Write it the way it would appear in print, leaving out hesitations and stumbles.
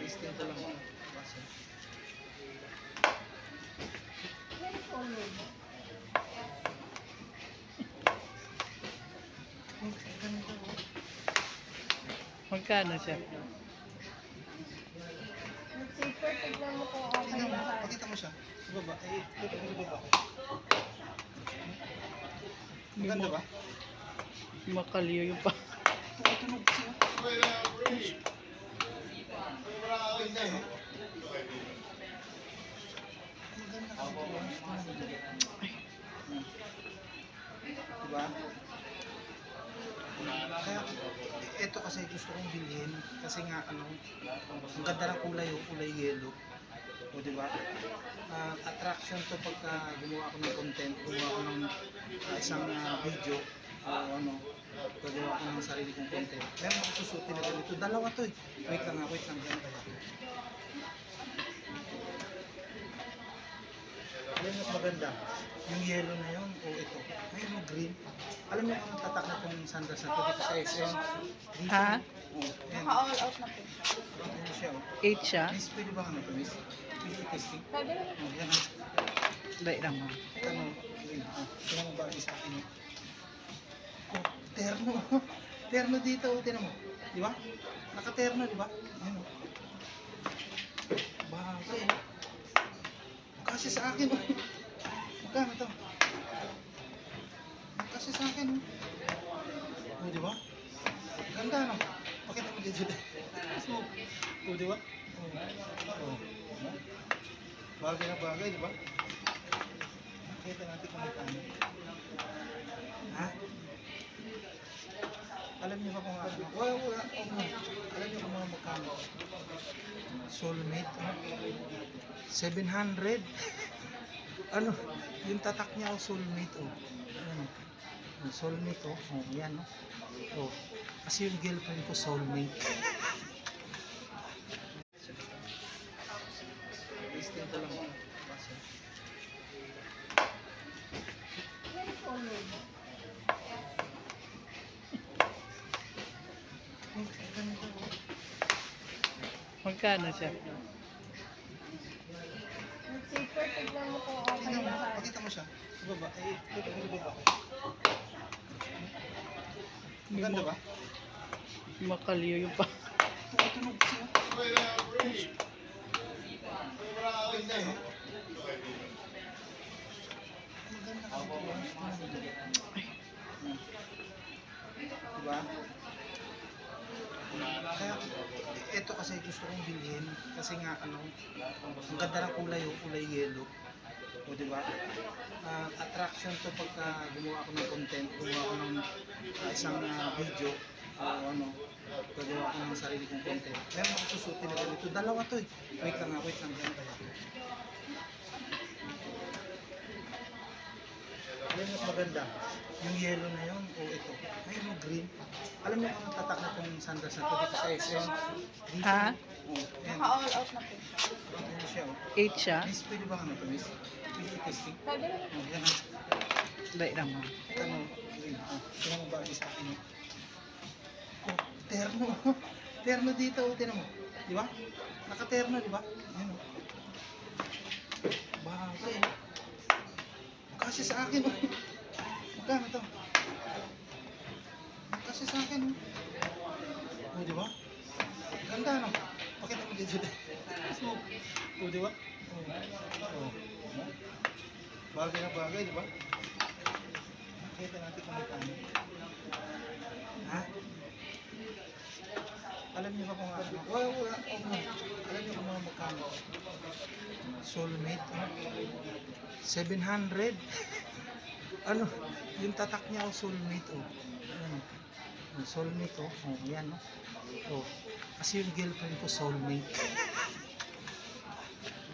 Testing ko lang. Basta. Magkano siya? Super, tignan mo kung okay Tingnan mo, lahat. pakita mo siya. Sa baba. Eh, dito mo sa baba. Hindi Maganda mo ba? makaliw yung pa. Tunog siya. Ganda eh. Maganda kasi ito. Diba? Kaya ito kasi gusto kong bilhin kasi nga ano, ang ganda ng kulay, kulay yellow. O diba? Attraction to pagka gumawa ako ng content, gumawa ako ng isang video o ano, gagawa ako ng sarili kong content. Kaya makakusutin na ganito. Dalawa to eh. Wait lang. Ganun kaya. Alam mo mas maganda? Yung yellow na yun o ito. Ayun yung green. Alam mo kung tatak na itong sandals na ito dito sa SM? Dito. Ha? Oh, ayan. Naka-all out na po siya. Ayan siya oh. 8 siya? Miss, pwede ba ano ito, miss? Pwede i-testing? Pwede naman. Oh, yan. Dahil lang mo. Ano, yun. Tingnan mo ba sa akin oh. Oh, terno. Terno dito, oh, tingnan mo. Di ba? Naka-terno, di ba? Yan oh. Bagay. Kasi sa akin oh. Magkano to? Kasi sa akin oh. Oh, di ba? Ganda no? Pakita mo dito. So, oh, di ba? Oh. Bagay na bagay, di ba? Pakita natin kung magkano. Ha? Alam niyo ba kung ano? Wala. Alam niyo kung mga magkano? Soulmate, 700. Ano? Yung tatak niya o soulmate, oh. Ano? Soulmate, oh. Oh, yan, oh. Oh. Kasi yung girlfriend ko soulmate. Testing ko lang. Basta. Magkano siya? Super, tignan mo kung okay Tingnan mo, lahat. pakita mo siya. Sa baba. Eh, dito mo sa baba. Hindi Maganda mo ba? makaliw yung pa. Tunog siya. Ganda eh. Maganda kasi ito. Diba? Kaya ito kasi gusto kong bilhin kasi nga ano, ang ganda ng kulay, kulay yellow. O diba? Attraction to pagka gumawa ako ng content, gumawa ako ng isang video o ano, gagawa ako ng sarili kong content. Kaya makakusutin na ganito. Dalawa to eh. Wait lang. Ganun kaya. Alam mo mas maganda? Yung yellow na yun o ito. Ayun yung green. Alam mo kung tatak na itong sandals na ito dito sa SM? Dito. Ha? Oh, ayan. Naka-all out na po siya. Ayan siya oh. 8 siya? Miss, pwede ba ano ito, miss? Pwede i-testing? Pwede naman. Oh, yan. Dahil lang mo. Ano, yun. Oh, tingnan mo ba sa akin oh. Oh, terno. Terno dito, oh, tingnan mo. Di ba? Naka-terno, di ba? Yan oh. Bagay. Kasi sa akin oh. Magkano to? Kasi sa akin oh. Oh, di ba? Ganda no? Pakita mo dito. So, oh, di ba? Oh. Bagay na bagay, di ba? Pakita natin kung magkano. Ha? Alam niyo ba kung ano? Wala. Alam niyo kung mga magkano? Soulmate, 700. Ano? Yung tatak niya o soulmate, oh. Ano? Soulmate, oh. Oh, yan, oh. Oh. Kasi yung girlfriend ko soulmate.